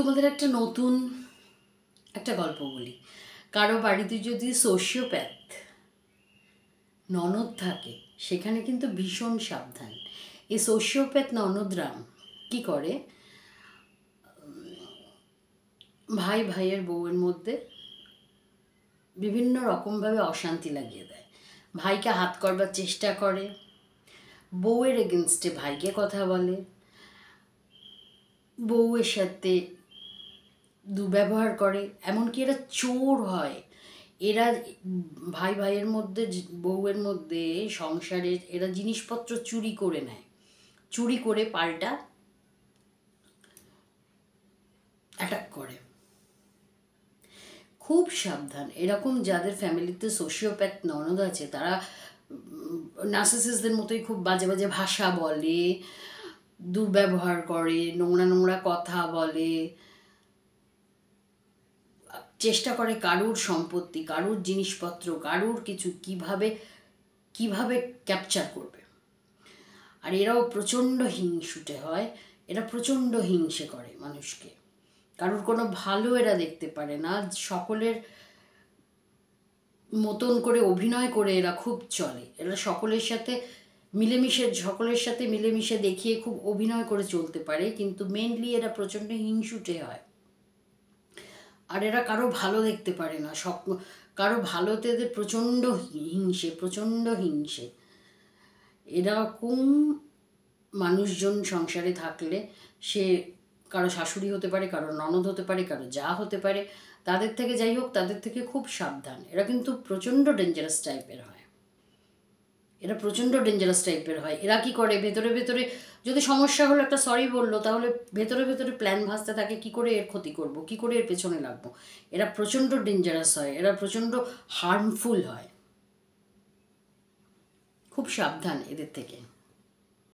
তোমাদের একটা নতুন একটা গল্প বলি। কারো বাড়িতে যদি সোশিওপ্যাথ ননদ থাকে সেখানে কিন্তু ভীষণ সাবধান। এই সোশিওপ্যাথ ননদরা কি করে, ভাই ভাইয়ের বউয়ের মধ্যে বিভিন্ন রকমভাবে অশান্তি লাগিয়ে দেয়। ভাইকে হাত করবার চেষ্টা করে, বউয়ের এগেনস্টে ভাইকে কথা বলে, বউয়ের সাথে দুর্ব্যবহার করে, এমনকি এরা চোর হয়। এরা ভাই ভাইয়ের মধ্যে বউয়ের মধ্যে সংসারের এরা জিনিসপত্র চুরি করে নেয়, চুরি করে পাল্টা অ্যাটাক করে। খুব সাবধান। এরকম যাদের ফ্যামিলিতে সোশিওপ্যাথ ননদ আছে তারা নার্সিসিস্টদের মতোই খুব বাজে বাজে ভাষা বলে, দুর্ব্যবহার করে, নোংরা নোংরা কথা বলে, চেষ্টা করে কারুর সম্পত্তি, কারুর জিনিসপত্র, কারুর কিছু কিভাবে কিভাবে ক্যাপচার করবে। আর এরাও প্রচণ্ড হিংসুটে হয়, এরা প্রচণ্ড হিংসে করে মানুষকে, কারুর কোনো ভালো এরা দেখতে পারে না, সকলের মতন করে অভিনয় করে এরা খুব চলে। এরা সকলের সাথে মিলেমিশে দেখিয়ে খুব অভিনয় করে চলতে পারে, কিন্তু মেনলি এরা প্রচণ্ড হিংসুটে হয়। আর এরা কারো ভালো দেখতে পারে না, কারো ভালোতে এদের প্রচণ্ড হিংসে। এরকম মানুষজন সংসারে থাকলে, সে কারো শাশুড়ি হতে পারে, কারো ননদ হতে পারে, কারো যা হতে পারে, তাদের থেকে যাই হোক, তাদের থেকে খুব সাবধান। এরা কিন্তু প্রচণ্ড ডেঞ্জারাস টাইপের হয়। এরা কি করে, ভেতরে ভেতরে যদি সমস্যা হলো, একটা সরি বললো, তাহলে ভেতরে ভেতরে প্ল্যান ভাসতে থাকে, কি করে এর ক্ষতি করব, কি করে এর পেছনে লাগবো। এরা প্রচণ্ড ডেঞ্জারাস হয়, এরা প্রচণ্ড হার্মফুল হয়। খুব সাবধান এদের থেকে।